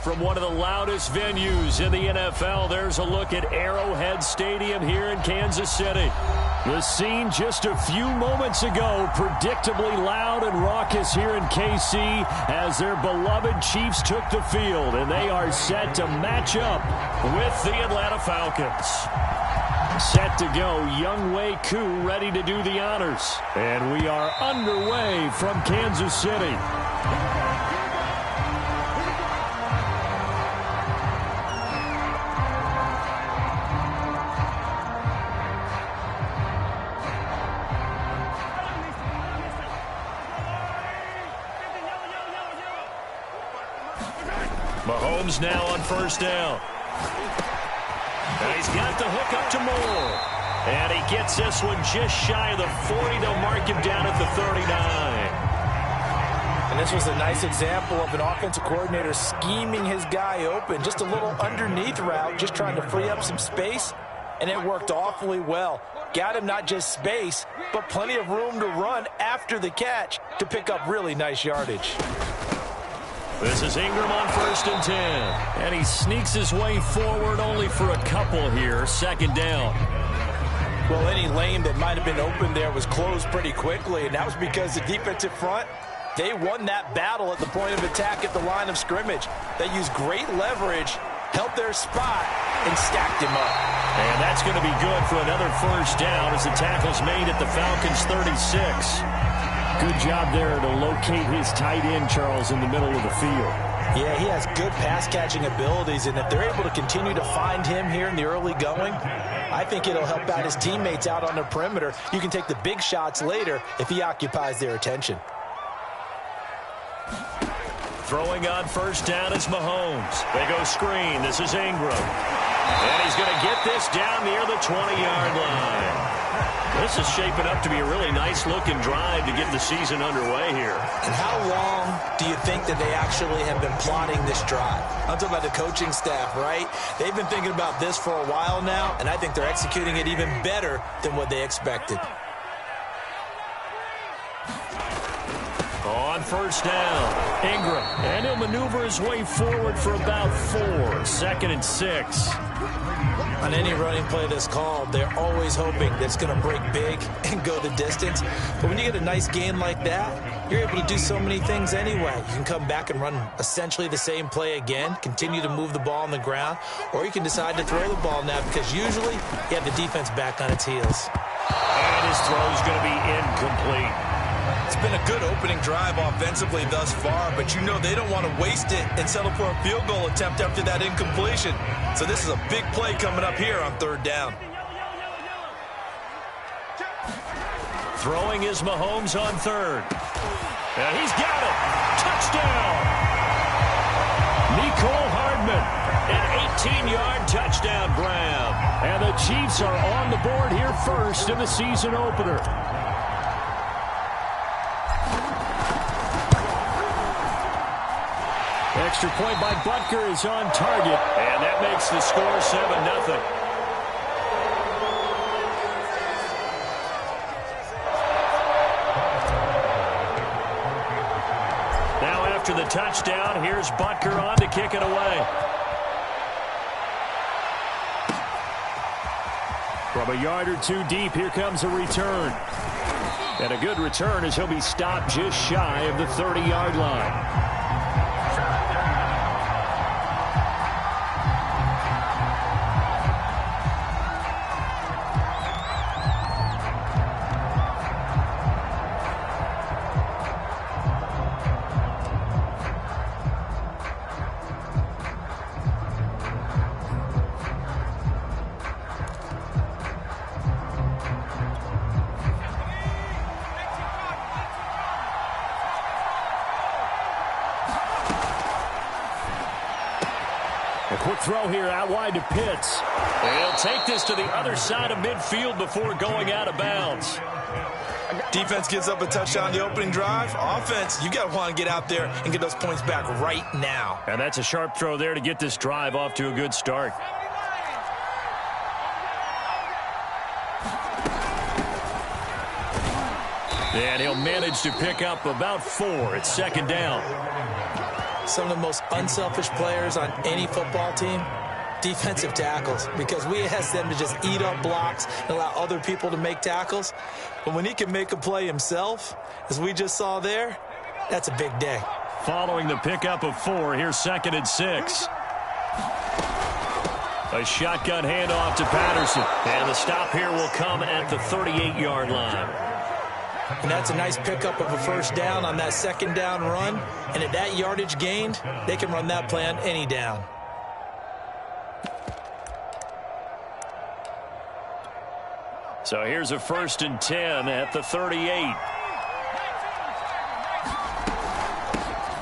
From one of the loudest venues in the NFL, there's a look at Arrowhead Stadium here in Kansas City. The scene just a few moments ago, predictably loud and raucous here in KC as their beloved Chiefs took the field, and they are set to match up with the Atlanta Falcons. Set to go, Younghoe Koo ready to do the honors. And we are underway from Kansas City. Mahomes now on first down. And he's got the hook up to Moore. And he gets this one just shy of the 40. They'll mark him down at the 39. And this was a nice example of an offensive coordinator scheming his guy open. Just a little underneath route, just trying to free up some space. And it worked awfully well. Got him not just space, but plenty of room to run after the catch to pick up really nice yardage. This is Ingram on first and 10. And he sneaks his way forward only for a couple here. Second down. Well, any lane that might have been open there was closed pretty quickly, and that was because the defensive front, they won that battle at the point of attack at the line of scrimmage. They used great leverage, held their spot, and stacked him up. And that's going to be good for another first down as the tackle's made at the Falcons' 36. Good job there to locate his tight end, Charles, in the middle of the field. Yeah, he has good pass-catching abilities, and if they're able to continue to find him here in the early going, I think it'll help out his teammates out on the perimeter. You can take the big shots later if he occupies their attention. Throwing on first down is Mahomes. They go screen. This is Ingram. And he's going to get this down near the 20-yard line. This is shaping up to be a really nice-looking drive to get the season underway here. And how long do you think that they actually have been plotting this drive? I'm talking about the coaching staff, right? They've been thinking about this for a while now, and I think they're executing it even better than what they expected. On first down, Ingram. And he'll maneuver his way forward for about 4. Second and 6. On any running play that's called, they're always hoping that it's going to break big and go the distance. But when you get a nice gain like that, you're able to do so many things anyway. You can come back and run essentially the same play again, continue to move the ball on the ground, or you can decide to throw the ball now because usually you have the defense back on its heels. And his throw is going to be incomplete. It's been a good opening drive offensively thus far, but you know they don't want to waste it and settle for a field goal attempt after that incompletion. So this is a big play coming up here on third down. Throwing is Mahomes on third. And he's got it. Touchdown. Mecole Hardman, an 18-yard touchdown grab. And the Chiefs are on the board here first in the season opener. Extra point by Butker is on target, and that makes the score 7-0. Now after the touchdown, here's Butker on to kick it away. From a yard or two deep, here comes a return. And a good return as he'll be stopped just shy of the 30-yard line. A quick throw here out wide to Pitts. They'll take this to the other side of midfield before going out of bounds. Defense gives up a touchdown the opening drive. Offense, you got to want to get out there and get those points back right now. And that's a sharp throw there to get this drive off to a good start. And he'll manage to pick up about 4 at second down. some of the most unselfish players on any football team? Defensive tackles, because we ask them to just eat up blocks and allow other people to make tackles. But when he can make a play himself, as we just saw there, that's a big day. Following the pickup of 4, here's 2nd and 6. A shotgun handoff to Patterson. And the stop here will come at the 38-yard line. And that's a nice pickup of a first down on that second down run. And at that yardage gained, they can run that play on any down. So here's a 1st and 10 at the 38.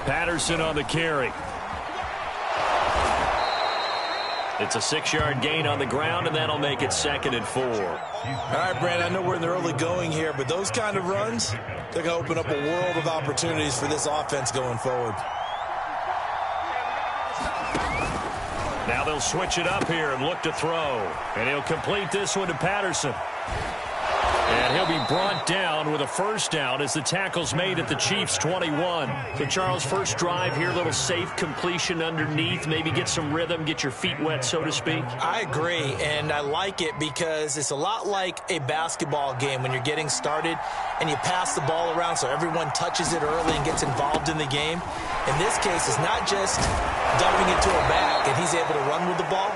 Patterson on the carry. It's a 6-yard gain on the ground, and that'll make it 2nd and 4. All right, Brad, I know we're in the early going here, but those kind of runs, they're going to open up a world of opportunities for this offense going forward. Now they'll switch it up here and look to throw. And he'll complete this one to Patterson. And he'll be brought down with a first down as the tackle's made at the Chiefs' 21. So, Charles, first drive here, little safe completion underneath, maybe get some rhythm, get your feet wet, so to speak. I agree, and I like it because it's a lot like a basketball game when you're getting started and you pass the ball around so everyone touches it early and gets involved in the game. In this case, it's not just dumping it to a back and he's able to run with the ball,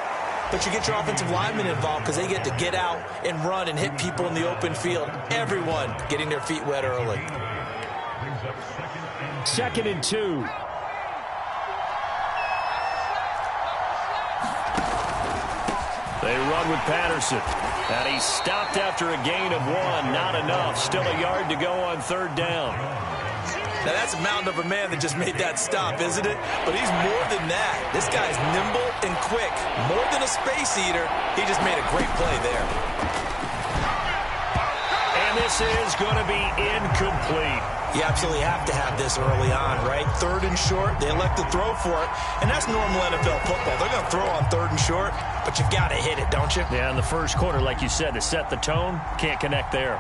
but you get your offensive linemen involved because they get to get out and run and hit people in the open field. Everyone getting their feet wet early. 2nd and 2. They run with Patterson. And he's stopped after a gain of 1. Not enough. Still a yard to go on 3rd down. Now, that's a mountain of a man that just made that stop, isn't it? But he's more than that. This guy's nimble and quick. More than a space eater, he just made a great play there. And this is going to be incomplete. You absolutely have to have this early on, right? 3rd and short, they elect to throw for it. And that's normal NFL football. They're going to throw on 3rd and short, but you've got to hit it, don't you? Yeah, in the first quarter, like you said, to set the tone, can't connect there.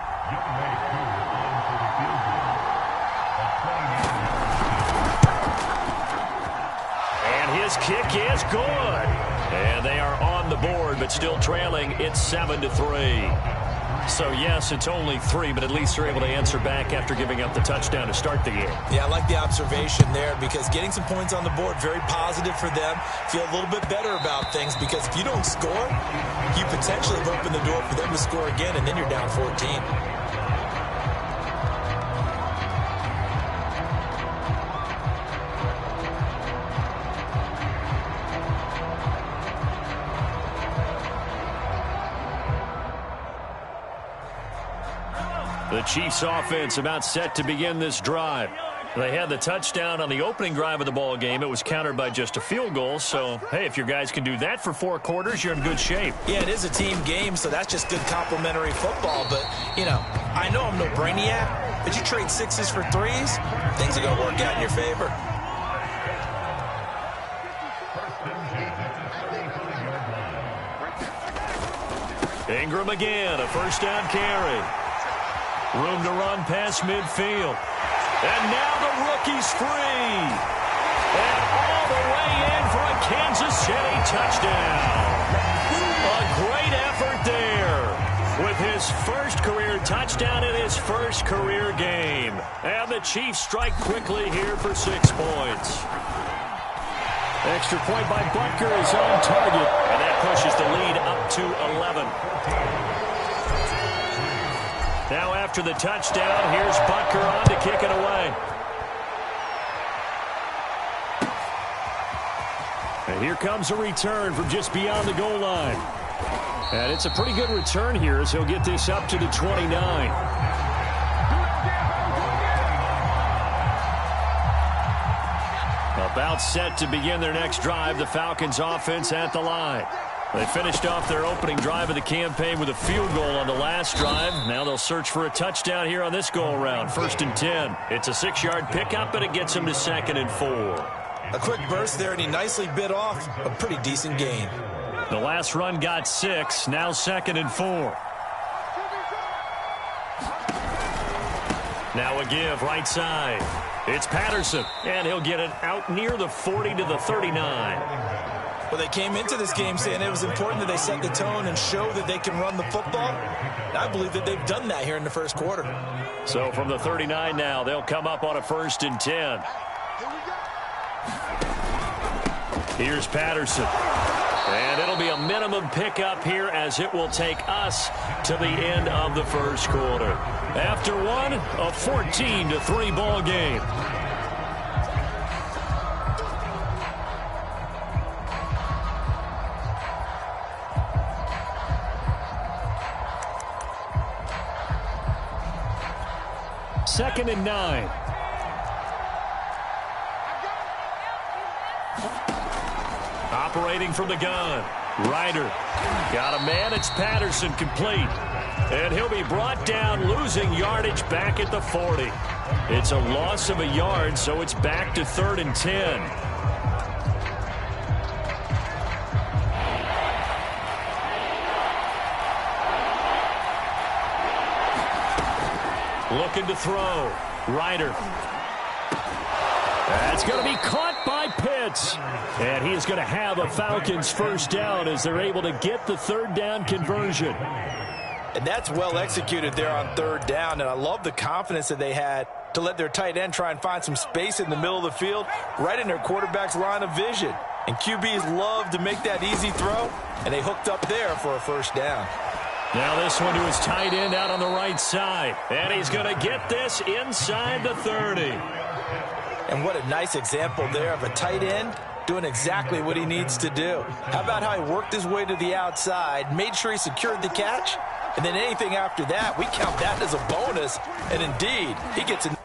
His kick is good. And they are on the board, but still trailing. It's 7-3. So, yes, it's only 3, but at least they're able to answer back after giving up the touchdown to start the game. Yeah, I like the observation there because getting some points on the board, very positive for them. Feel a little bit better about things because if you don't score, you potentially have opened the door for them to score again, and then you're down 14. The Chiefs offense about set to begin this drive. They had the touchdown on the opening drive of the ball game. It was countered by just a field goal. So, hey, if your guys can do that for 4 quarters, you're in good shape. Yeah, it is a team game, so that's just good complimentary football. But, you know, I know I'm no brainiac, but you trade 6s for 3s, things are going to work out in your favor. Ingram again, a first down carry. Room to run past midfield. And now the rookie's free. And all the way in for a Kansas City touchdown. A great effort there with his first career touchdown in his first career game. And the Chiefs strike quickly here for 6 points. Extra point by Butker is on target. And that pushes the lead up to 11. Now after the touchdown, here's Butker on to kick it away. And here comes a return from just beyond the goal line. And it's a pretty good return here as he'll get this up to the 29. About set to begin their next drive, the Falcons offense at the line. They finished off their opening drive of the campaign with a field goal on the last drive. Now they'll search for a touchdown here on this go-around. 1st and 10. It's a 6-yard pickup, but it gets them to 2nd and 4. A quick burst there, and he nicely bit off a pretty decent gain. The last run got 6. Now 2nd and 4. Now a give right side. It's Patterson, and he'll get it out near the 40 to the 39. Well, they came into this game saying it was important that they set the tone and show that they can run the football. And I believe that they've done that here in the first quarter. So from the 39 now, they'll come up on a 1st and 10. Here's Patterson. And it'll be a minimum pickup here as it will take us to the end of the first quarter. After one, a 14-3 ball game. Second and 9. Operating from the gun. Ryder. Got a man. It's Patterson complete. And he'll be brought down, losing yardage back at the 40. It's a loss of a yard, so it's back to 3rd and 10. Looking to throw. Ryder. That's going to be caught by Pitts. And he is going to have a Falcons first down as they're able to get the 3rd down conversion. And that's well executed there on 3rd down. And I love the confidence that they had to let their tight end try and find some space in the middle of the field, right in their quarterback's line of vision. And QBs love to make that easy throw, and they hooked up there for a first down. Now this one to his tight end out on the right side. And he's going to get this inside the 30. And what a nice example there of a tight end doing exactly what he needs to do. How about how he worked his way to the outside, made sure he secured the catch, and then anything after that, we count that as a bonus. And indeed, he gets an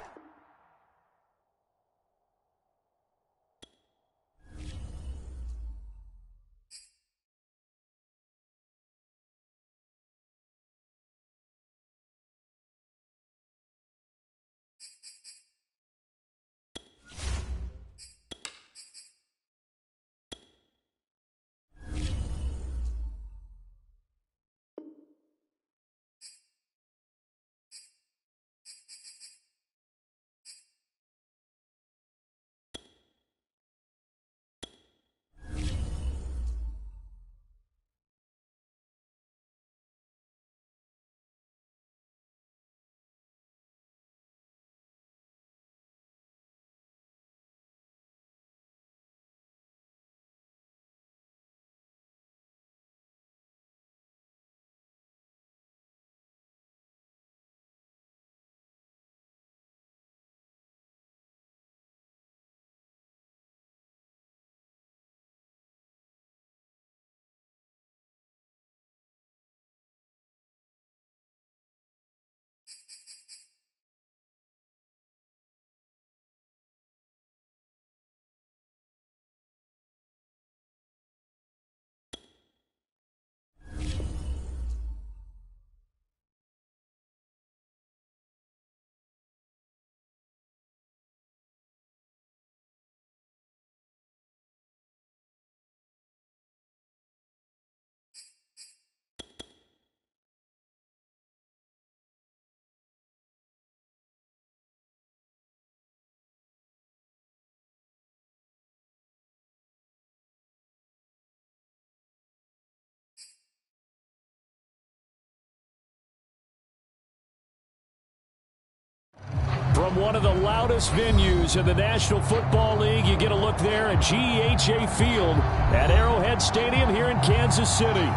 From one of the loudest venues in the National Football League, you get a look there at GEHA Field at Arrowhead Stadium here in Kansas City.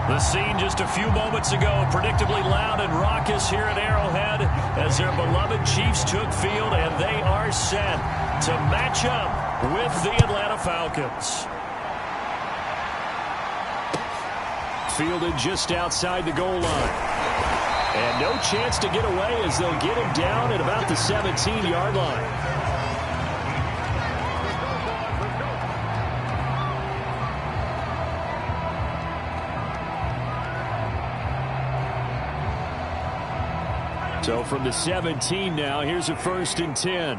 The scene just a few moments ago, predictably loud and raucous here at Arrowhead as their beloved Chiefs took field, and they are set to match up with the Atlanta Falcons. Fielded just outside the goal line. And no chance to get away as they'll get him down at about the 17-yard line. So from the 17 now, here's a 1st and 10.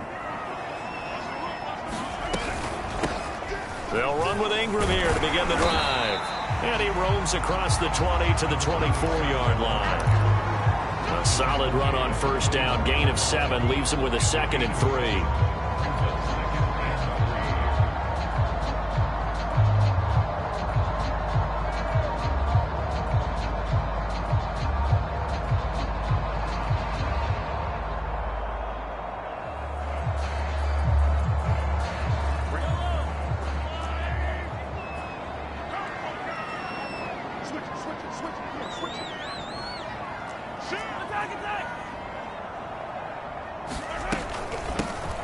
They'll run with Ingram here to begin the drive. And he roams across the 20 to the 24-yard line. A solid run on first down. Gain of 7 leaves him with a 2nd and 3.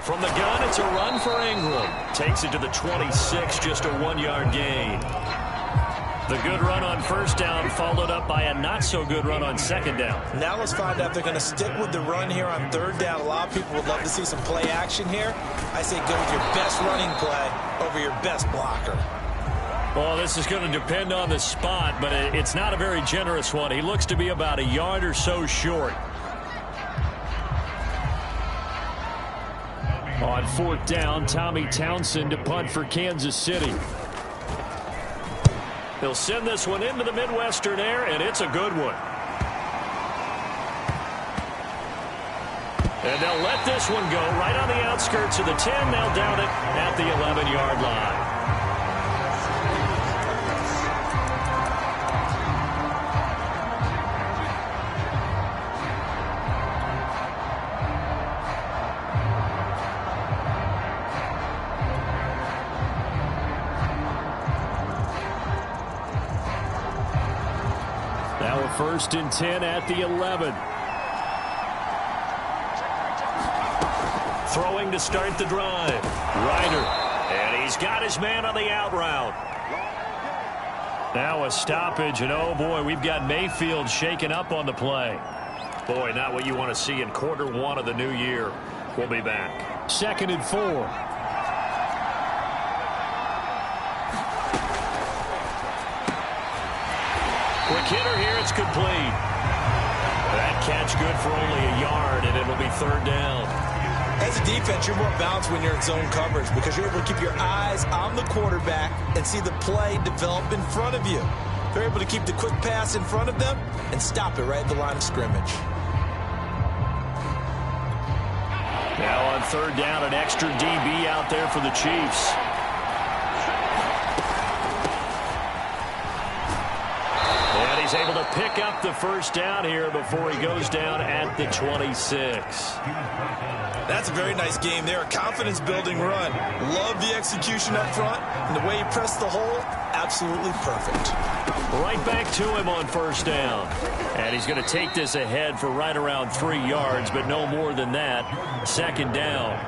From the gun, it's a run for Ingram. Takes it to the 26, just a 1-yard gain. The good run on first down followed up by a not-so-good run on second down. Now let's find out if they're going to stick with the run here on third down. A lot of people would love to see some play action here. I say go with your best running play over your best blocker. Well, this is going to depend on the spot, but it's not a very generous one. He looks to be about a yard or so short. On fourth down, Tommy Townsend to punt for Kansas City. They'll send this one into the Midwestern air, and it's a good one. And they'll let this one go right on the outskirts of the 10. They'll down it at the 11-yard line. Now a 1st and 10 at the 11. Throwing to start the drive. Ryder. And he's got his man on the out route. Now a stoppage, and oh boy, we've got Mayfield shaken up on the play. Boy, not what you want to see in quarter 1 of the new year. We'll be back. 2nd and 4. Quick hitter here, it's complete. That catch good for only a yard, and it'll be 3rd down. As a defense, you're more balanced when you're in zone coverage because you're able to keep your eyes on the quarterback and see the play develop in front of you. They're able to keep the quick pass in front of them and stop it right at the line of scrimmage. Now on 3rd down, an extra DB out there for the Chiefs. He's able to pick up the 1st down here before he goes down at the 26. That's a very nice game there. A confidence-building run. Love the execution up front. And the way he pressed the hole, absolutely perfect. Right back to him on 1st down. And he's going to take this ahead for right around 3 yards, but no more than that. 2nd down.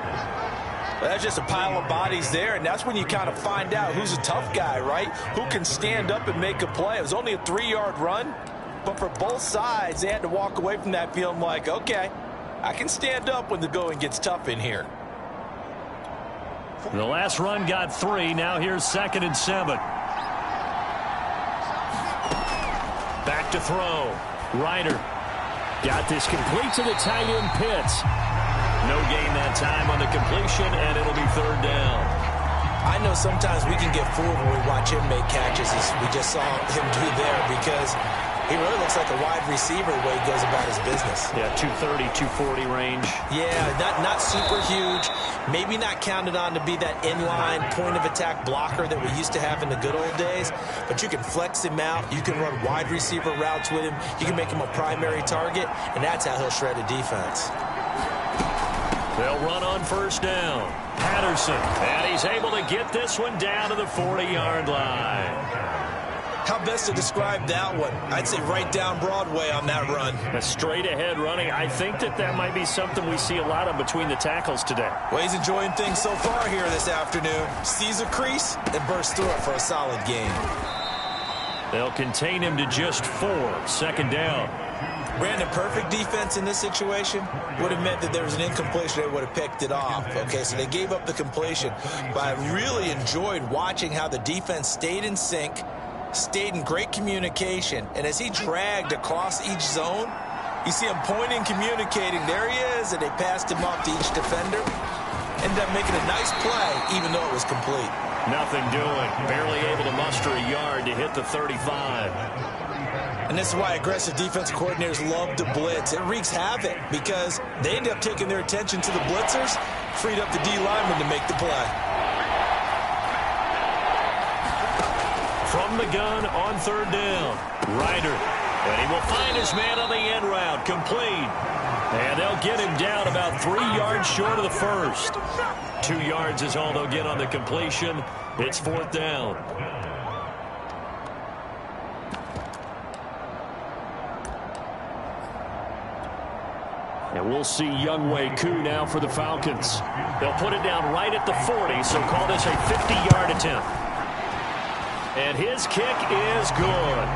Well, that's just a pile of bodies there, and that's when you kind of find out who's a tough guy, right? Who can stand up and make a play. It was only a 3-yard run, but for both sides, they had to walk away from that feeling like, okay, I can stand up when the going gets tough in here. The last run got 3. Now here's 2nd and 7. Back to throw. Ryder got this complete to the tight end Pitts. No gain that time on the completion, and it'll be 3rd down. I know sometimes we can get fooled when we watch him make catches, as we just saw him do there, because he really looks like a wide receiver the way he goes about his business. Yeah, 230, 240 range. Yeah, not super huge. Maybe not counted on to be that inline point-of-attack blocker that we used to have in the good old days, but you can flex him out. You can run wide receiver routes with him. You can make him a primary target, and that's how he'll shred a defense. They'll run on 1st down. Patterson, and he's able to get this one down to the 40-yard line. How best to describe that one? I'd say right down Broadway on that run. A straight-ahead running. I think that might be something we see a lot of between the tackles today. Well, he's enjoying things so far here this afternoon. Sees a crease and bursts through it for a solid gain. They'll contain him to just 4. 2nd down. Brandon, perfect defense in this situation would have meant that there was an incompletion. They would have picked it off. Okay, so they gave up the completion. But I really enjoyed watching how the defense stayed in sync, stayed in great communication. And as he dragged across each zone, you see him pointing, communicating. There he is, and they passed him off to each defender. Ended up making a nice play, even though it was complete. Nothing doing. Barely able to muster a yard to hit the 35. And And this is why aggressive defensive coordinators love to blitz. It wreaks havoc because they end up taking their attention to the blitzers, freed up the D lineman to make the play. From the gun on third down, Ryder. And he will find his man on the end route, complete. And they'll get him down about 3 yards short of the first. 2 yards is all they'll get on the completion. It's fourth down. And we'll see Younghoe Koo now for the Falcons. They'll put it down right at the 40, so call this a 50-yard attempt. And his kick is good.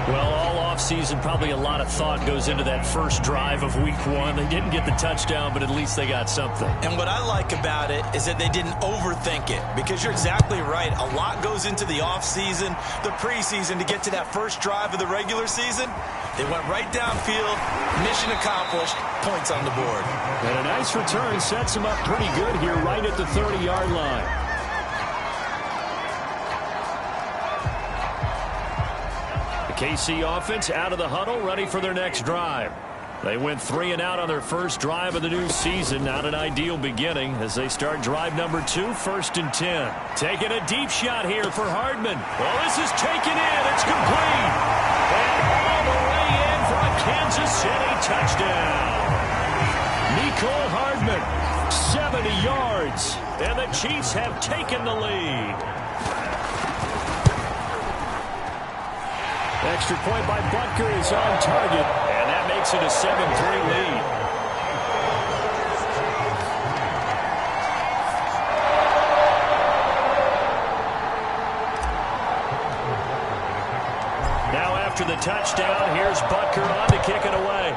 Well, all offseason, probably a lot of thought goes into that first drive of week 1. They didn't get the touchdown, but at least they got something. And what I like about it is that they didn't overthink it, because you're exactly right. A lot goes into the offseason, the preseason, to get to that first drive of the regular season. They went right downfield, mission accomplished, points on the board. And a nice return sets them up pretty good here right at the 30-yard line. KC offense out of the huddle, ready for their next drive. They went 3 and out on their first drive of the new season. Not an ideal beginning as they start drive number 2, first and 10. Taking a deep shot here for Hardman. Well, this is taken in. It's complete. And all the way in for a Kansas City touchdown. Nicole Hardman, 70 yards. And the Chiefs have taken the lead. Extra point by Butker is on target, and that makes it a 7-3 lead. Now after the touchdown, here's Butker on to kick it away.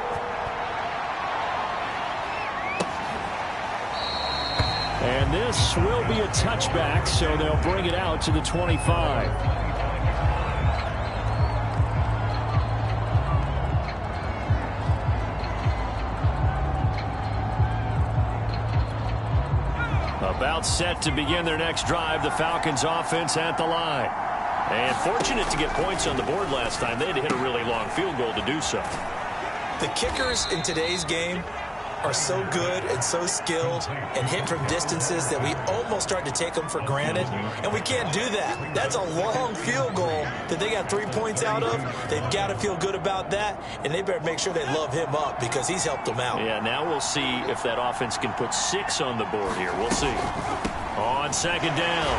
And this will be a touchback, so they'll bring it out to the 25. About set to begin their next drive, the Falcons offense at the line. And fortunate to get points on the board last time. They had to hit a really long field goal to do so. The kickers in today's game are so good and so skilled and hit from distances that we almost start to take them for granted. And we can't do that. That's a long field goal that they got 3 points out of. They've got to feel good about that, and they better make sure they love him up because he's helped them out. Yeah, now we'll see if that offense can put 6 on the board here. We'll see. On second down,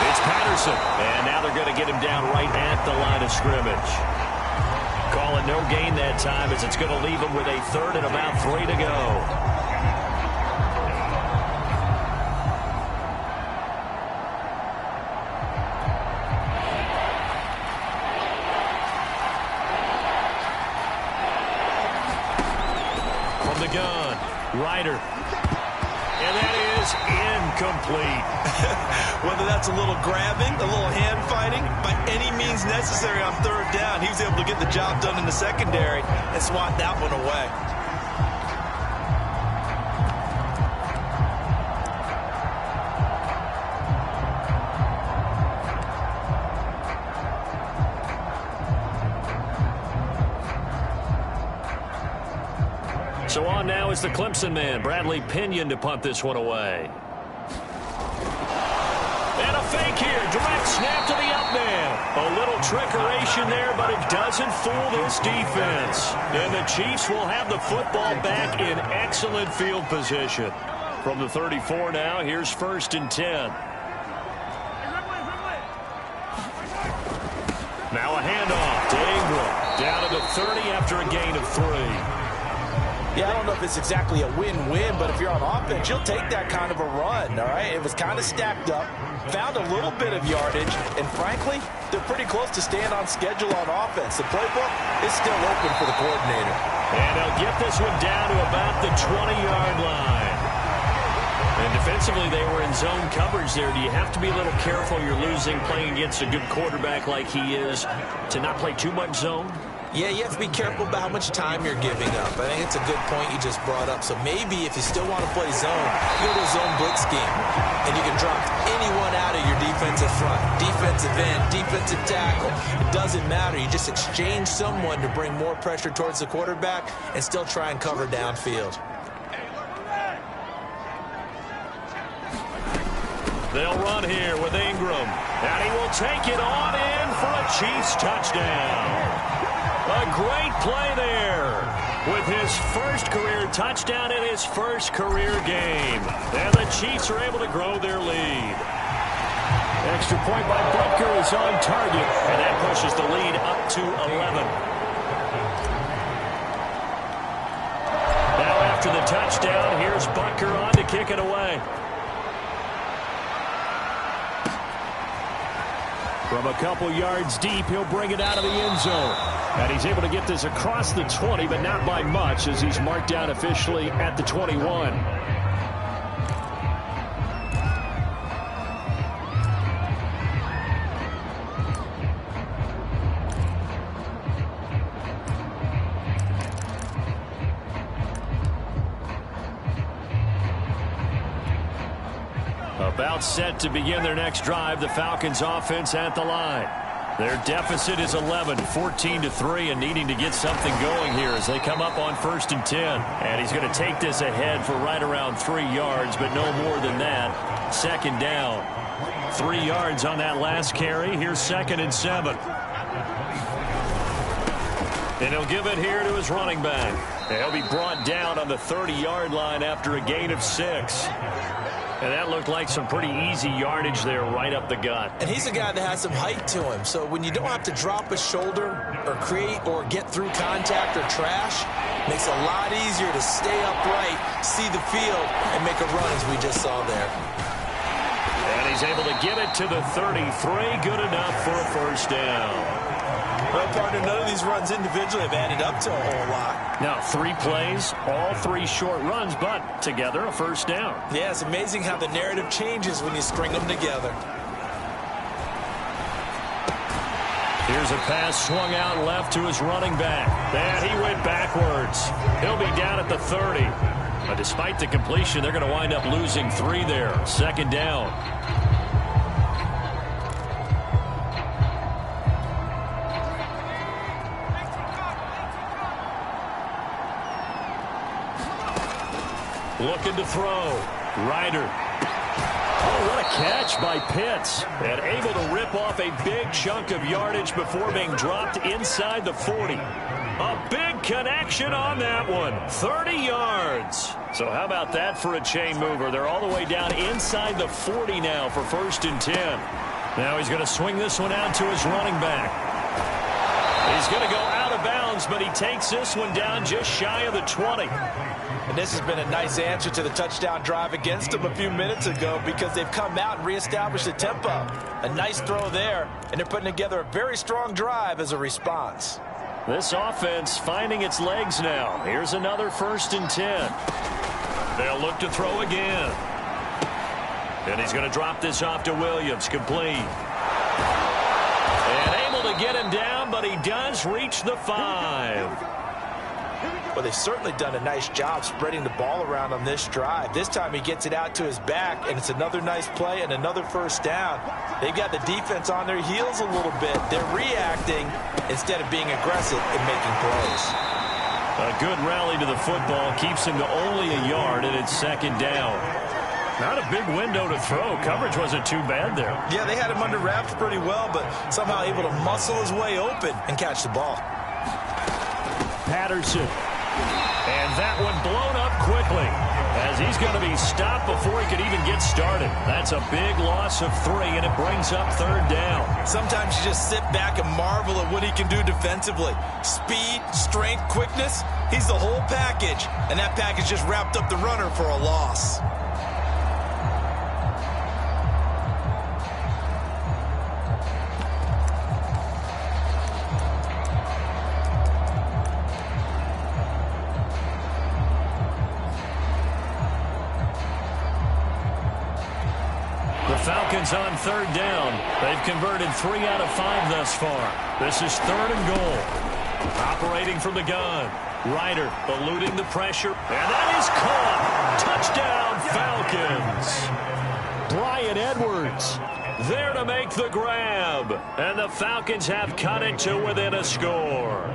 it's Patterson. And now they're going to get him down right at the line of scrimmage. Call it no gain that time as it's going to leave him with a third and about 3 to go. From the gun, Ryder. And that is incomplete. Whether that's a little grabbing, a little hand fighting, by any means necessary on third down, he was able to get the job done in the secondary and swat that one away. So on now is the Clemson man, Bradley Pinion, to punt this one away. And a fake here, direct snap to the up man. A little trickeration there, but it doesn't fool this defense. And the Chiefs will have the football back in excellent field position. From the 34 now, here's first and 10. Now a handoff to Ingram. Down to the 30 after a gain of 3. Yeah, I don't know if it's exactly a win-win, but if you're on offense, you'll take that kind of a run, all right? It was kind of stacked up, found a little bit of yardage, and frankly, they're pretty close to staying on schedule on offense. The playbook is still open for the coordinator. And they'll get this one down to about the 20-yard line. And defensively, they were in zone coverage there. Do you have to be a little careful? You're losing, playing against a good quarterback like he is, to not play too much zone? Yeah, you have to be careful about how much time you're giving up. I think it's a good point you just brought up. So maybe if you still want to play zone, you go to a zone blitz scheme, and you can drop anyone out of your defensive front, defensive end, defensive tackle. It doesn't matter. You just exchange someone to bring more pressure towards the quarterback and still try and cover downfield. They'll run here with Ingram, and he will take it on in for a Chiefs touchdown. A great play there with his first career touchdown in his first career game. And the Chiefs are able to grow their lead. Extra point by Butker is on target, and that pushes the lead up to 11. Now after the touchdown, here's Butker on to kick it away. From a couple yards deep, he'll bring it out of the end zone. And he's able to get this across the 20, but not by much, as he's marked down officially at the 21. About set to begin their next drive, the Falcons offense at the line. Their deficit is 11, 14-3, and needing to get something going here as they come up on 1st and 10. And he's going to take this ahead for right around 3 yards, but no more than that. 2nd down. 3 yards on that last carry. Here's 2nd and 7. And he'll give it here to his running back. And he'll be brought down on the 30-yard line after a gain of 6. And that looked like some pretty easy yardage there right up the gut. And he's a guy that has some height to him. So when you don't have to drop a shoulder or create or get through contact or trash, makes it a lot easier to stay upright, see the field, and make a run as we just saw there. And he's able to get it to the 33. Good enough for a 1st down. Well, partner, none of these runs individually have added up to a whole lot. Now 3 plays, all 3 short runs, but together a 1st down. Yeah, it's amazing how the narrative changes when you string them together. Here's a pass swung out left to his running back. And he went backwards. He'll be down at the 30. But despite the completion, they're going to wind up losing 3 there. 2nd down. Looking to throw. Ryder. Oh, what a catch by Pitts. And able to rip off a big chunk of yardage before being dropped inside the 40. A big connection on that one. 30 yards. So how about that for a chain mover? They're all the way down inside the 40 now for 1st and 10. Now he's going to swing this one out to his running back. He's going to go out of bounds, but he takes this one down just shy of the 20. And this has been a nice answer to the touchdown drive against them a few minutes ago because they've come out and reestablished the tempo. A nice throw there, and they're putting together a very strong drive as a response. This offense finding its legs now. Here's another 1st and 10. They'll look to throw again. And he's going to drop this off to Williams, complete. And able to get him down, but he does reach the 5. Well, they've certainly done a nice job spreading the ball around on this drive. This time he gets it out to his back, and it's another nice play and another 1st down. They've got the defense on their heels a little bit. They're reacting instead of being aggressive and making plays. A good rally to the football keeps him to only a yard, and it's 2nd down. Not a big window to throw. Coverage wasn't too bad there. Yeah, they had him under wraps pretty well, but somehow able to muscle his way open and catch the ball. Patterson. And that one blown up quickly as he's going to be stopped before he could even get started. That's a big loss of 3, and it brings up 3rd down. Sometimes you just sit back and marvel at what he can do defensively. Speed, strength, quickness, he's the whole package. And that package just wrapped up the runner for a loss. Falcons on 3rd down. They've converted 3 out of 5 thus far. This is 3rd and goal. Operating from the gun. Ryder eluding the pressure. And that is caught. Touchdown, Falcons. Bryan Edwards there to make the grab. And the Falcons have cut it to within a score.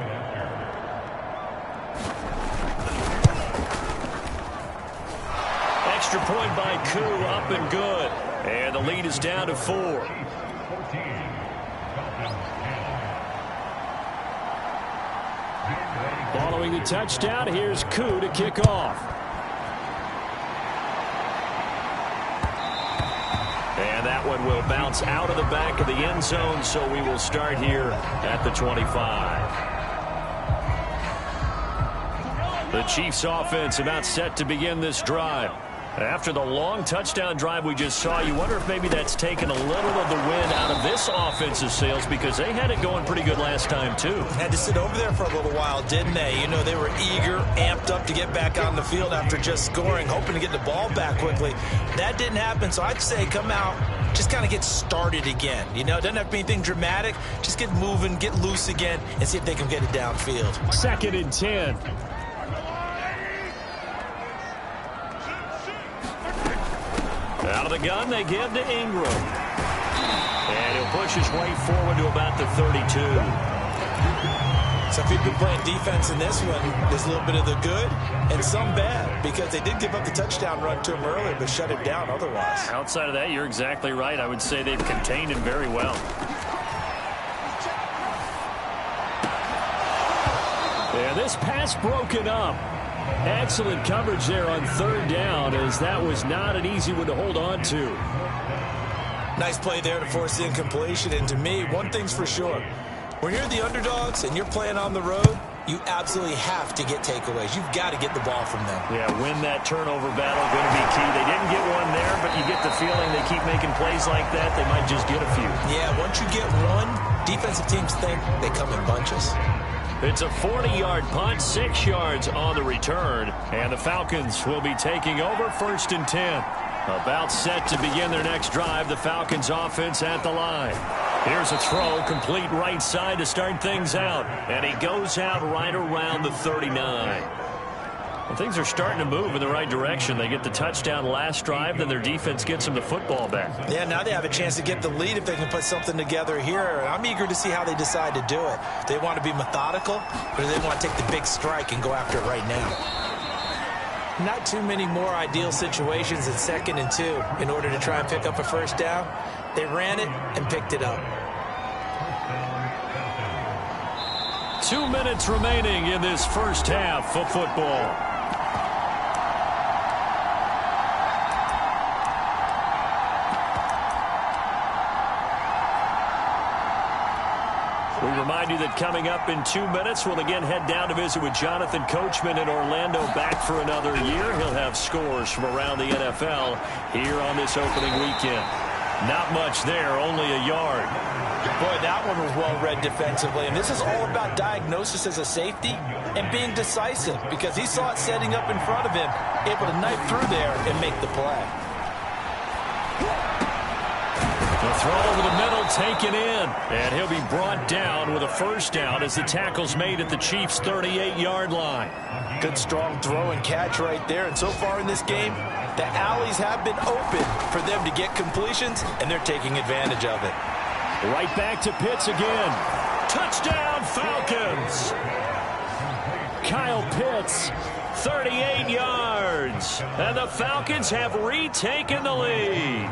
Extra point by Koo, up and good. And the lead is down to 4. Following the touchdown, here's Koo to kick off. And that one will bounce out of the back of the end zone, so we will start here at the 25. The Chiefs offense about set to begin this drive. After the long touchdown drive we just saw, you wonder if maybe that's taken a little of the wind out of this offensive sails, because they had it going pretty good last time too. Had to sit over there for a little while, didn't they? You know, they were eager, amped up to get back on the field after just scoring, hoping to get the ball back quickly. That didn't happen, so I'd say come out, just kind of get started again. You know, it doesn't have to be anything dramatic. Just get moving, get loose again, and see if they can get it downfield. 2nd and 10. Out of the gun, they give to Ingram. And he'll push his way forward to about the 32. So if you've been playing defense in this one, there's a little bit of the good and some bad, because they did give up the touchdown run to him earlier, but shut him down otherwise. Outside of that, you're exactly right. I would say they've contained him very well. And this pass broken up. Excellent coverage there on 3rd down, as that was not an easy one to hold on to. Nice play there to force the incompletion. And to me, one thing's for sure. When you're the underdogs and you're playing on the road, you absolutely have to get takeaways. You've got to get the ball from them. Yeah, win that turnover battle, going to be key. They didn't get one there, but you get the feeling they keep making plays like that, they might just get a few. Yeah, once you get one, defensive teams think they come in bunches. It's a 40-yard punt, 6 yards on the return, and the Falcons will be taking over 1st and 10. About set to begin their next drive, the Falcons offense at the line. Here's a throw, complete right side to start things out, and he goes out right around the 39. Well, things are starting to move in the right direction. They get the touchdown last drive, then their defense gets them the football back. Yeah, now they have a chance to get the lead if they can put something together here. I'm eager to see how they decide to do it. Do they want to be methodical, or do they want to take the big strike and go after it right now? Not too many more ideal situations in 2nd and 2 in order to try and pick up a 1st down. They ran it and picked it up. 2 minutes remaining in this first half of football. We remind you that coming up in 2 minutes, we'll again head down to visit with Jonathan Coachman in Orlando, back for another year. He'll have scores from around the NFL here on this opening weekend. Not much there, only a yard. Boy, that one was well read defensively. And this is all about diagnosis as a safety and being decisive, because he saw it setting up in front of him, able to knife through there and make the play. The throw over the middle, taken in, and he'll be brought down with a 1st down as the tackle's made at the Chiefs' 38-yard line. Good strong throw and catch right there. And so far in this game, the alleys have been open for them to get completions, and they're taking advantage of it. Right back to Pitts again. Touchdown, Falcons! Kyle Pitts, 38 yards. And the Falcons have retaken the lead.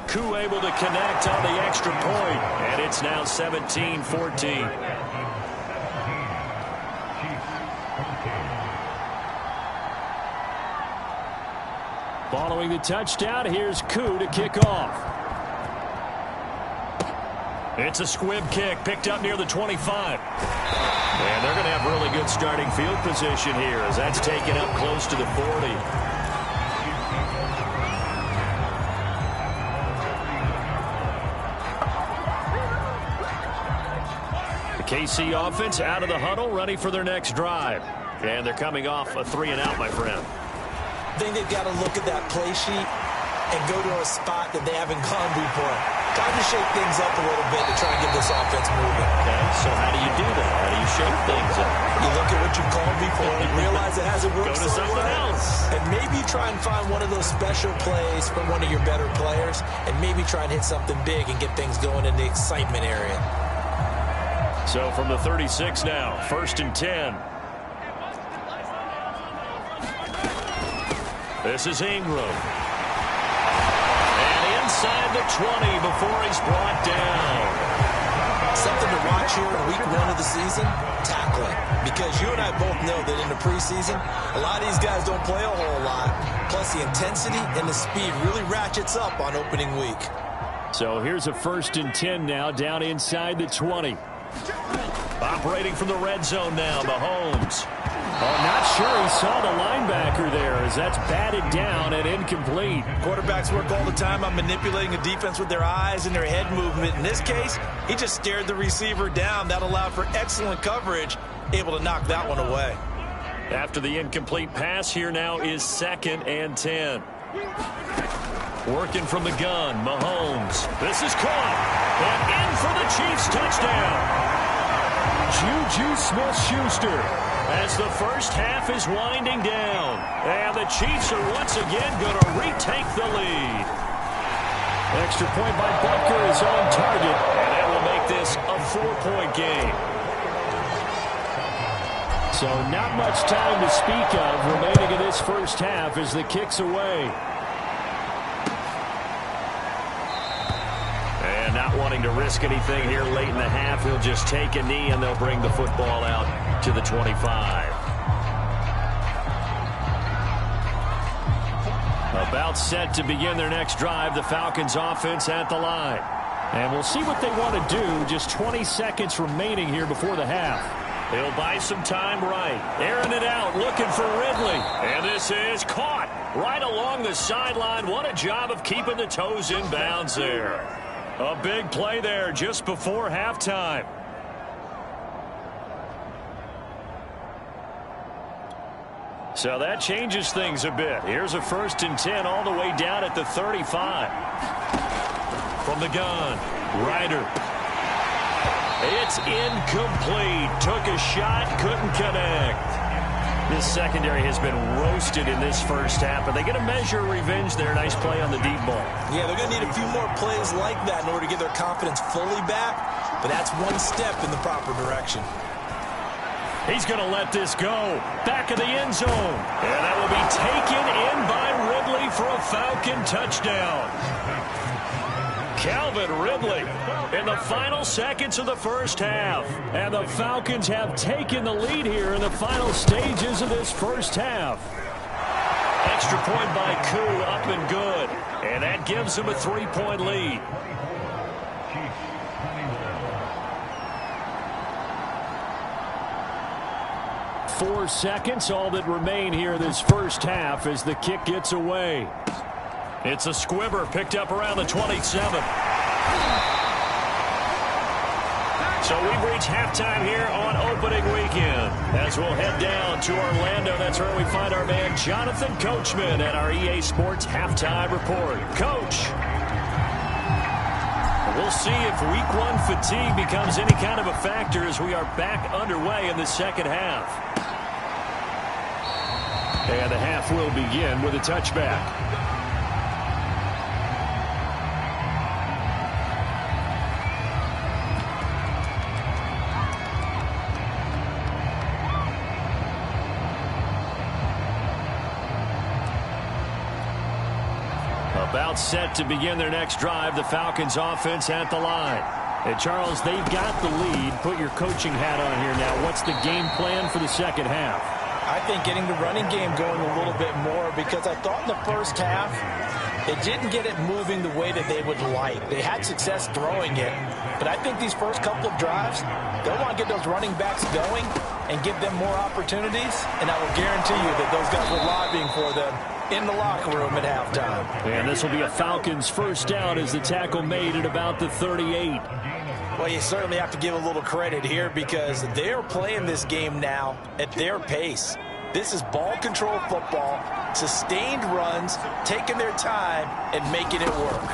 Koo able to connect on the extra point, and it's now 17-14. Following the touchdown, here's Koo to kick off. It's a squib kick, picked up near the 25. And they're going to have really good starting field position here, as that's taken up close to the 40. KC offense out of the huddle, ready for their next drive. And they're coming off a 3-and-out, my friend. I think they've got to look at that play sheet and go to a spot that they haven't gone before. Time to shake things up a little bit to try and get this offense moving. Okay, so how do you do that? How do you shake things up? You look at what you called before and realize it hasn't worked. Go to something else. And maybe try and find one of those special plays from one of your better players, and maybe try and hit something big and get things going in the excitement area. So from the 36 now, 1st and 10. This is Ingram. And inside the 20 before he's brought down. Something to watch here in week 1 of the season, tackling. Because you and I both know that in the preseason, a lot of these guys don't play a whole lot. Plus the intensity and the speed really ratchets up on opening week. So here's a 1st and 10 now, down inside the 20. Operating from the red zone now, Mahomes. Oh, not sure he saw the linebacker there as that's batted down and incomplete. Quarterbacks work all the time on manipulating a defense with their eyes and their head movement. In this case, he just stared the receiver down. That allowed for excellent coverage, able to knock that one away. After the incomplete pass, here now is 2nd and 10. Working from the gun, Mahomes. This is caught. And in for the Chiefs touchdown. Juju Smith-Schuster. As the first half is winding down. And the Chiefs are once again going to retake the lead. Extra point by Butker is on target. And that will make this a 4-point game. So not much time to speak of remaining in this first half as the kick's away. And not wanting to risk anything here late in the half, he'll just take a knee and they'll bring the football out to the 25. About set to begin their next drive, the Falcons offense at the line. And we'll see what they want to do. Just 20 seconds remaining here before the half. He'll buy some time right. Airing it out, looking for Ridley. And this is caught right along the sideline. What a job of keeping the toes in bounds there. A big play there just before halftime. So that changes things a bit. Here's a 1st and 10 all the way down at the 35. From the gun, Ryder. It's incomplete. Took a shot, couldn't connect. This secondary has been roasted in this first half, but they get a measure of revenge there. Nice play on the deep ball. Yeah, they're going to need a few more plays like that in order to get their confidence fully back, but that's one step in the proper direction. He's going to let this go. Back of the end zone. And that will be taken in by Ridley for a Falcon touchdown. Calvin Ridley in the final seconds of the first half. And the Falcons have taken the lead here in the final stages of this first half. Extra point by Koo, up and good. And that gives them a 3-point lead. Four seconds, all that remain here this first half as the kick gets away. It's a squibber picked up around the 27. So we've reached halftime here on opening weekend. As we'll head down to Orlando, that's where we find our man Jonathan Coachman at our EA Sports Halftime Report. Coach, we'll see if week 1 fatigue becomes any kind of a factor as we are back underway in the second half. And the half will begin with a touchback. About set to begin their next drive, the Falcons offense at the line. And Charles, they've got the lead. Put your coaching hat on here now. What's the game plan for the second half? I think getting the running game going a little bit more, because I thought in the first half they didn't get it moving the way that they would like. They had success throwing it, but I think these first couple of drives, they'll want to get those running backs going and give them more opportunities, and I will guarantee you that those guys were lobbying for them in the locker room at halftime. And this will be a Falcons first down as the tackle made at about the 38. Well, you certainly have to give a little credit here because they're playing this game now at their pace. This is ball control football, sustained runs, taking their time and making it work.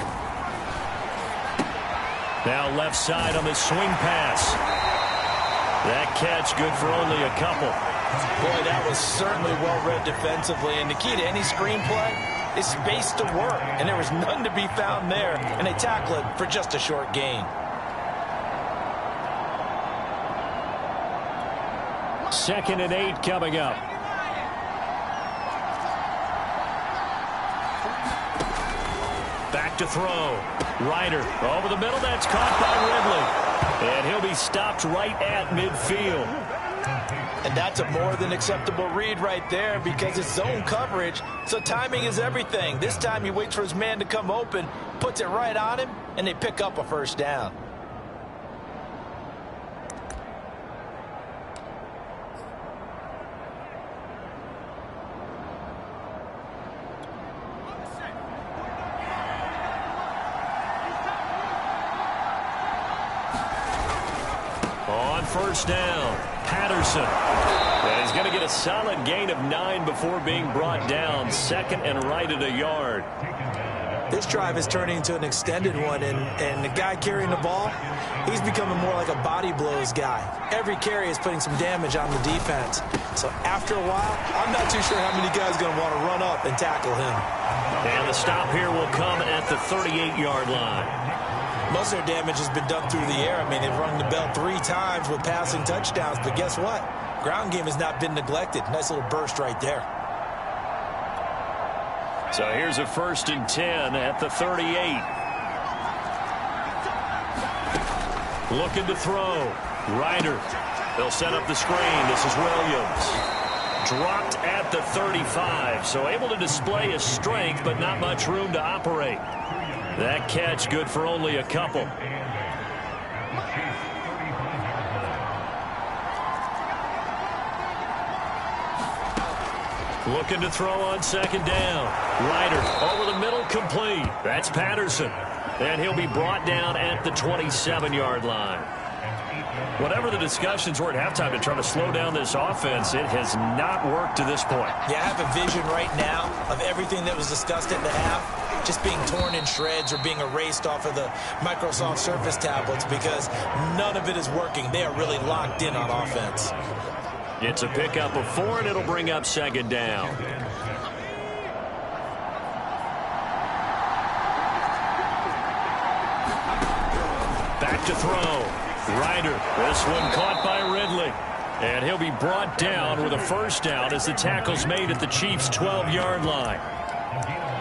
Now left side on the swing pass. That catch good for only a couple. Boy, that was certainly well-read defensively. And the key to any screenplay is space to work. And there was none to be found there. And they tackle it for just a short gain. Second and 8 coming up. Back to throw. Ryder over the middle. That's caught by Ridley. And he'll be stopped right at midfield. And that's a more than acceptable read right there because it's zone coverage. So timing is everything. This time he waits for his man to come open, puts it right on him, and they pick up a first down. First down, Patterson. And he's going to get a solid gain of 9 before being brought down. Second and right at a yard. This drive is turning into an extended one, and the guy carrying the ball, he's becoming more like a body blows guy. Every carry is putting some damage on the defense. So after a while, I'm not too sure how many guys are going to want to run up and tackle him. And the stop here will come at the 38-yard line. Most of their damage has been done through the air. I mean, they've rung the bell 3 times with passing touchdowns, but guess what? Ground game has not been neglected. Nice little burst right there. So here's a 1st and 10 at the 38. Looking to throw. Ryder. They'll set up the screen. This is Williams. Dropped at the 35, so able to display his strength, but not much room to operate. That catch good for only a couple. Looking to throw on 2nd down. Ryder over the middle, complete. That's Patterson. And he'll be brought down at the 27-yard line. Whatever the discussions were at halftime to try to slow down this offense, it has not worked to this point. Yeah, I have a vision right now of everything that was discussed at the half just being torn in shreds or being erased off of the Microsoft Surface tablets because none of it is working. They are really locked in on offense. It's a pickup of 4, and it'll bring up 2nd down. Back to throw. Ryder. This one caught by Ridley. And he'll be brought down with a first down as the tackle's made at the Chiefs' 12-yard line.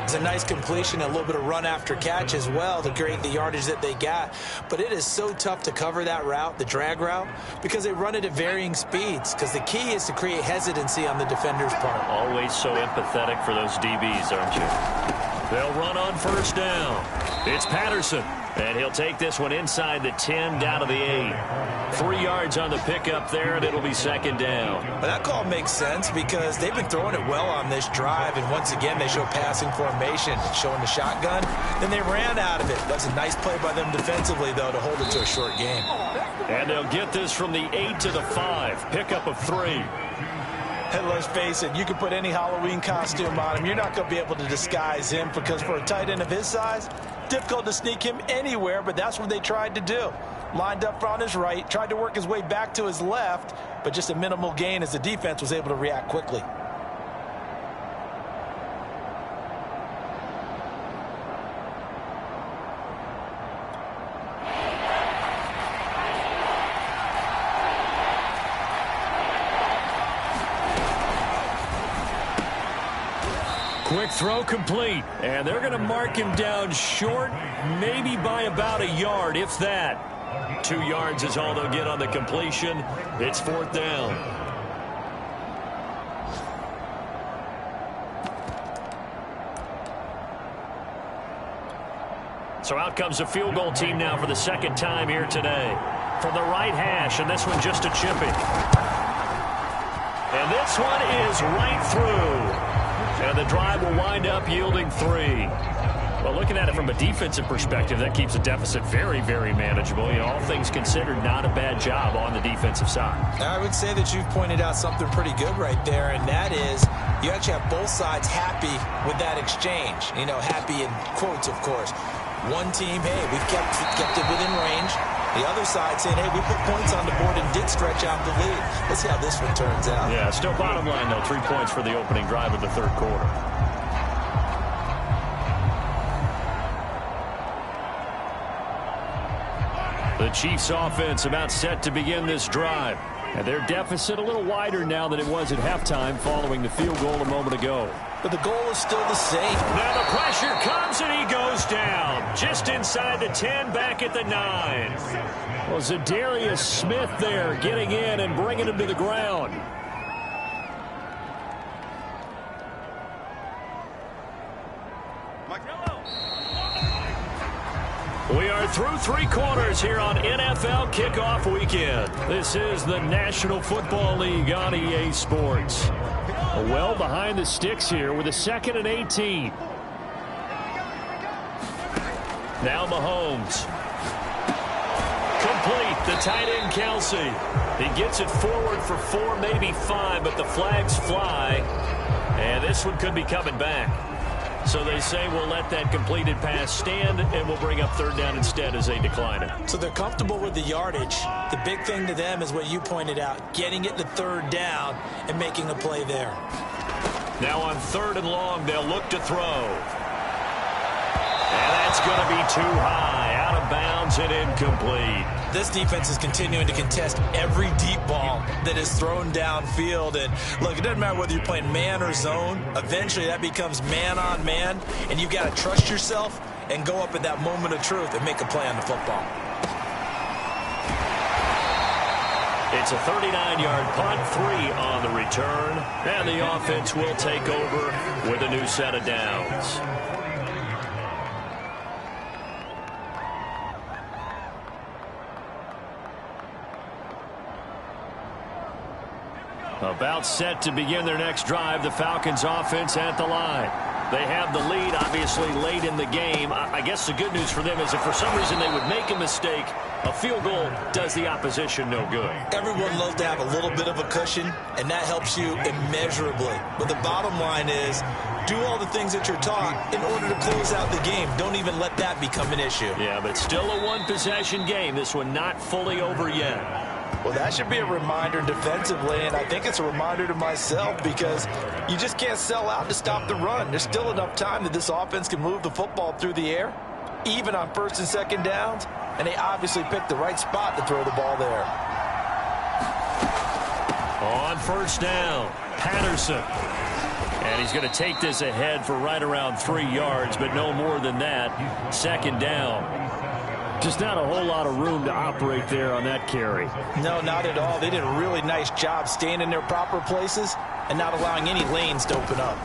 It's a nice completion, a little bit of run after catch as well to create the yardage that they got. But it is so tough to cover that route, the drag route, because they run it at varying speeds. Because the key is to create hesitancy on the defender's part. Always so empathetic for those DBs, aren't you? They'll run on 1st down. It's Patterson. And he'll take this one inside the 10 down to the 8. 3 yards on the pickup there, and it'll be 2nd down. Well, that call makes sense because they've been throwing it well on this drive. And once again, they show passing formation, showing the shotgun. Then they ran out of it. That's a nice play by them defensively, though, to hold it to a short game. And they'll get this from the 8 to the 5. Pickup of 3. And let's face it, you can put any Halloween costume on him. You're not going to be able to disguise him because for a tight end of his size, difficult to sneak him anywhere, but that's what they tried to do. Lined up on his right, tried to work his way back to his left, but just a minimal gain as the defense was able to react quickly. Quick throw complete, and they're going to mark him down short, maybe by about a yard, if that. 2 yards is all they'll get on the completion. It's 4th down. So out comes the field goal team now for the 2nd time here today. From the right hash, and this one just a chipping. And this one is right through. And the drive will wind up yielding 3. Well, looking at it from a defensive perspective, that keeps the deficit very, very manageable. You know, all things considered, not a bad job on the defensive side. I would say that you've pointed out something pretty good right there, and that is you actually have both sides happy with that exchange. You know, happy in quotes, of course. One team, hey, we've kept it within range. The other side saying, hey, we put points on the board and did stretch out the lead. Let's see how this one turns out. Yeah, still bottom line, though. 3 points for the opening drive of the third quarter. The Chiefs offense about set to begin this drive. And their deficit a little wider now than it was at halftime following the field goal a moment ago. But the goal is still the same. Now the pressure comes and he goes down. Just inside the 10, back at the 9. Well, Zadarius Smith there getting in and bringing him to the ground. We are through 3 quarters here on NFL Kickoff Weekend. This is the National Football League on EA Sports. Well behind the sticks here with a 2nd and 18. Now Mahomes. Complete, the tight end Kelsey. He gets it forward for 4, maybe 5, but the flags fly. And this one could be coming back. So they say we'll let that completed pass stand, and we'll bring up 3rd down instead as they decline it. So they're comfortable with the yardage. The big thing to them is what you pointed out, getting it to 3rd down and making a play there. Now on 3rd and long, they'll look to throw. And that's going to be too high, out of bounds and incomplete. This defense is continuing to contest every deep ball that is thrown downfield. And look, it doesn't matter whether you're playing man or zone. Eventually that becomes man on man, and you've got to trust yourself and go up at that moment of truth and make a play on the football. It's a 39-yard punt, 3 on the return, and the offense will take over with a new set of downs. About set to begin their next drive, the Falcons offense at the line. They have the lead, obviously, late in the game. I guess the good news for them is if for some reason they would make a mistake, a field goal does the opposition no good. Everyone loves to have a little bit of a cushion, and that helps you immeasurably. But the bottom line is, do all the things that you're taught in order to close out the game. Don't even let that become an issue. Yeah, but still a one-possession game. This one not fully over yet. Well, that should be a reminder defensively, and I think it's a reminder to myself because you just can't sell out to stop the run. There's still enough time that this offense can move the football through the air, even on 1st and 2nd downs, and they obviously picked the right spot to throw the ball there. On 1st down, Patterson. And he's going to take this ahead for right around 3 yards, but no more than that. 2nd down. Just not a whole lot of room to operate there on that carry. No, not at all. They did a really nice job staying in their proper places and not allowing any lanes to open up.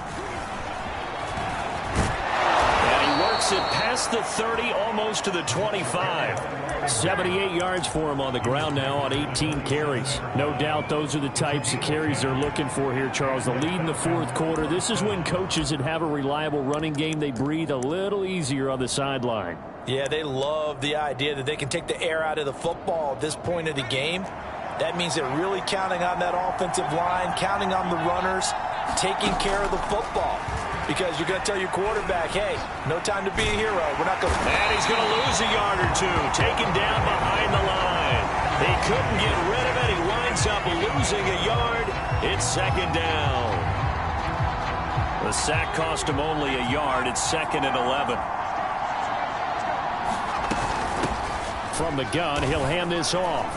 And he works it past the 30, almost to the 25. 78 yards for him on the ground now on 18 carries. No doubt those are the types of carries they're looking for here, Charles. The lead in the 4th quarter. This is when coaches that have a reliable running game, they breathe a little easier on the sideline. Yeah, they love the idea that they can take the air out of the football at this point of the game. That means they're really counting on that offensive line, counting on the runners, taking care of the football. Because you're going to tell your quarterback, hey, no time to be a hero. We're not going to... And he's going to lose a yard or 2, taken down behind the line. He couldn't get rid of it. He winds up losing a yard. It's 2nd down. The sack cost him only a yard. It's 2nd and 11. From the gun, he'll hand this off.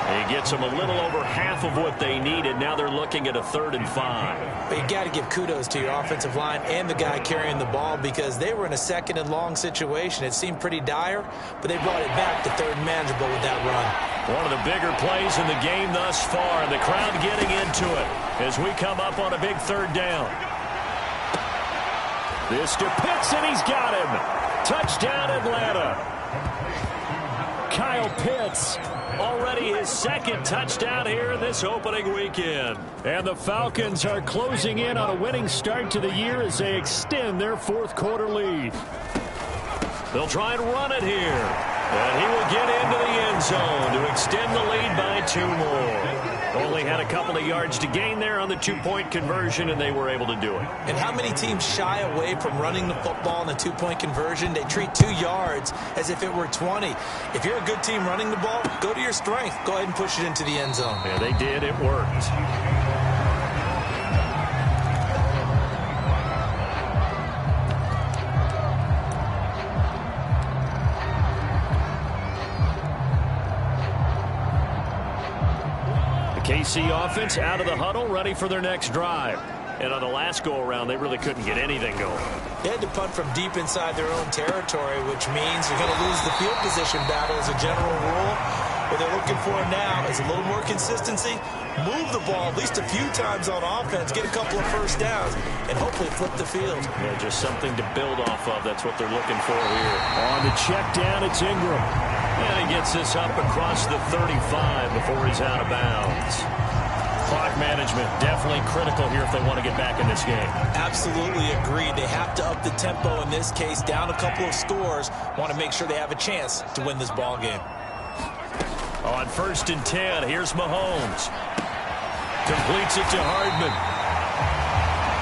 He gets them a little over half of what they needed. Now they're looking at a 3rd and 5. But you got to give kudos to your offensive line and the guy carrying the ball because they were in a 2nd and long situation. It seemed pretty dire, but they brought it back to 3rd and manageable with that run. One of the bigger plays in the game thus far, and the crowd getting into it as we come up on a big 3rd down. This to Pitts, and he's got him. Touchdown, Atlanta. Kyle Pitts, already his 2nd touchdown here in this opening weekend. And the Falcons are closing in on a winning start to the year as they extend their 4th quarter lead. They'll try and run it here. And he will get into the end zone to extend the lead by 2 more. Only had a couple of yards to gain there on the 2-point conversion, and they were able to do it. And how many teams shy away from running the football in a 2-point conversion? They treat 2 yards as if it were 20. If you're a good team running the ball, go to your strength. Go ahead and push it into the end zone. Yeah, they did. It worked. KC offense out of the huddle, ready for their next drive. And on the last go-around, they really couldn't get anything going. They had to punt from deep inside their own territory, which means you're going to lose the field position battle as a general rule. What they're looking for now is a little more consistency, move the ball at least a few times on offense, get a couple of first downs, and hopefully flip the field. Yeah, just something to build off of. That's what they're looking for here. On the check down, it's Ingram. And he gets this up across the 35 before he's out of bounds. Clock management definitely critical here if they want to get back in this game. Absolutely agreed. They have to up the tempo in this case, down a couple of scores. Want to make sure they have a chance to win this ball game. On 1st and 10, here's Mahomes. Completes it to Hardman.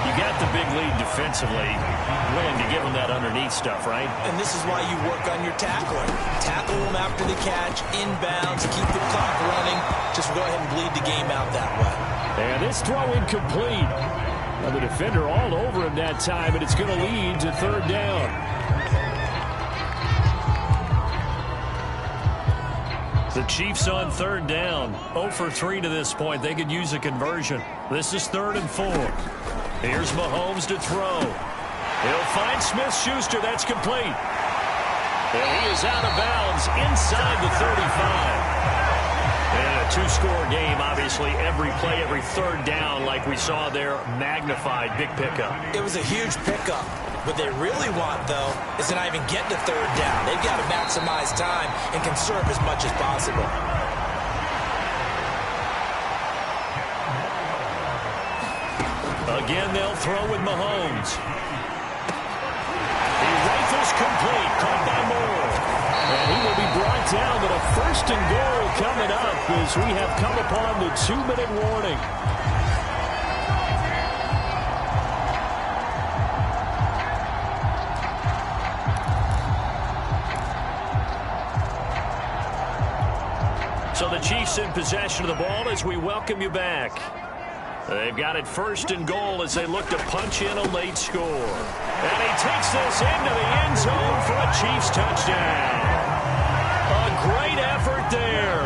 You got the big lead defensively. Willing to give them that underneath stuff, right? And this is why you work on your tackling. Tackle them after the catch, inbounds, keep the clock running. Just go ahead and bleed the game out that way. And this throw incomplete. Now the defender all over him that time, and it's going to lead to 3rd down. The Chiefs on 3rd down. 0 for 3 to this point. They could use a conversion. This is 3rd and 4. Here's Mahomes to throw. He'll find Smith-Schuster. That's complete. And he is out of bounds inside the 35. And a 2-score game, obviously. Every play, every 3rd down, like we saw there, magnified. Big pickup. It was a huge pickup. What they really want, though, is to not even get to 3rd down. They've got to maximize time and conserve as much as possible. Again, they'll throw with Mahomes. He rifles complete, caught by Moore. And he will be brought down, but a 1st and goal coming up as we have come upon the 2-minute warning. So the Chiefs in possession of the ball as we welcome you back. They've got it 1st and goal as they look to punch in a late score. And he takes this into the end zone for a Chiefs touchdown. A great effort there.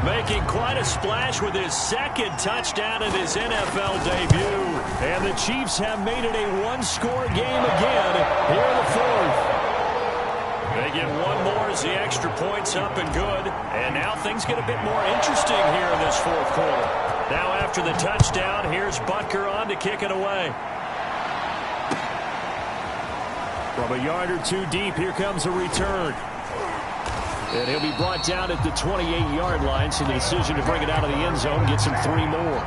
Making quite a splash with his 2nd touchdown in his NFL debut. And the Chiefs have made it a 1-score game again here in the 4th. They get 1 more as the extra point's up and good. And now things get a bit more interesting here in this 4th quarter. Now after the touchdown, here's Butker on to kick it away. From a yard or 2 deep, here comes a return. And he'll be brought down at the 28-yard line, so the decision to bring it out of the end zone gets him 3 more.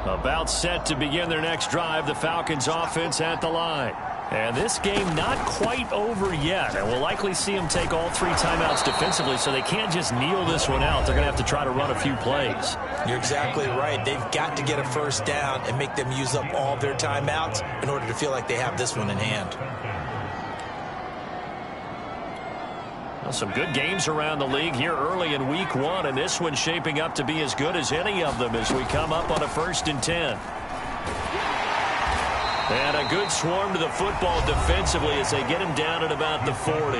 About set to begin their next drive, the Falcons offense at the line. And this game not quite over yet. And we'll likely see them take all 3 timeouts defensively, so they can't just kneel this one out. They're going to have to try to run a few plays. You're exactly right. They've got to get a 1st down and make them use up all their timeouts in order to feel like they have this one in hand. Well, some good games around the league here early in week 1, and this one's shaping up to be as good as any of them as we come up on a 1st and 10. And a good swarm to the football defensively as they get him down at about the 40.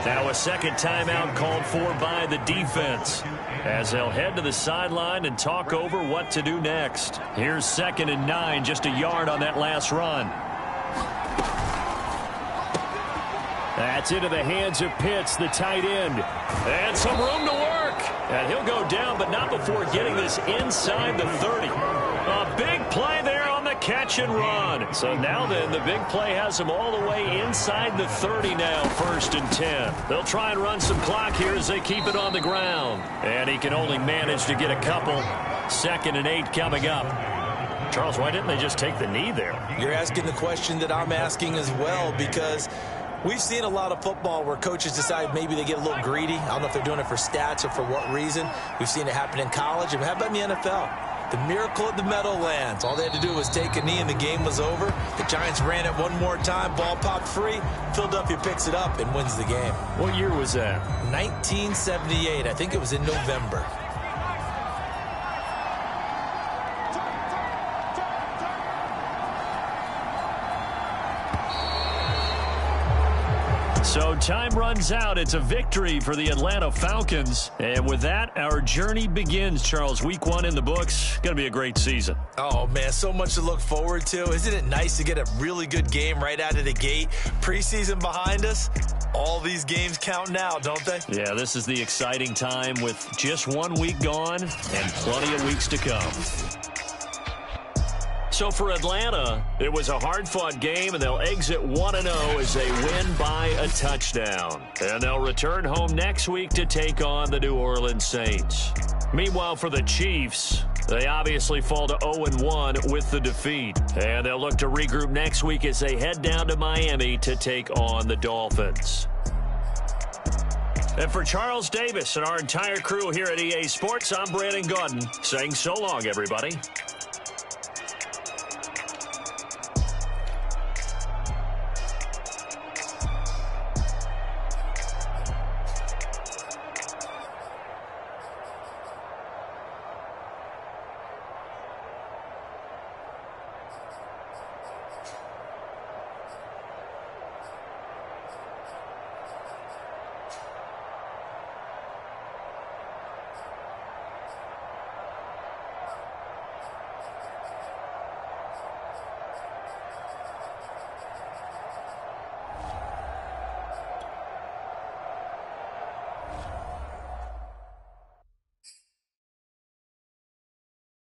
Now a 2nd timeout called for by the defense as they'll head to the sideline and talk over what to do next. Here's 2nd and 9, just a yard on that last run. That's into the hands of Pitts, the tight end. And some room to work. And he'll go down, but not before getting this inside the 30. A big play there on the catch and run. So now then, the big play has them all the way inside the 30 now, 1st and 10. They'll try and run some clock here as they keep it on the ground. And he can only manage to get a couple. 2nd and 8 coming up. Charles, why didn't they just take the knee there? You're asking the question that I'm asking as well, because we've seen a lot of football where coaches decide maybe they get a little greedy. I don't know if they're doing it for stats or for what reason. We've seen it happen in college. And how about in the NFL? The miracle at the Meadowlands. All they had to do was take a knee and the game was over. The Giants ran it one more time. Ball popped free. Philadelphia picks it up and wins the game. What year was that? 1978. I think it was in November. So time runs out. It's a victory for the Atlanta Falcons. And with that, our journey begins, Charles. Week 1 in the books. Going to be a great season. Oh, man, so much to look forward to. Isn't it nice to get a really good game right out of the gate? Preseason behind us. All these games count now, don't they? Yeah, this is the exciting time with just 1 week gone and plenty of weeks to come. So for Atlanta, it was a hard-fought game, and they'll exit 1-0 as they win by a touchdown. And they'll return home next week to take on the New Orleans Saints. Meanwhile, for the Chiefs, they obviously fall to 0-1 with the defeat. And they'll look to regroup next week as they head down to Miami to take on the Dolphins. And for Charles Davis and our entire crew here at EA Sports, I'm Brandon Gaudin saying so long, everybody.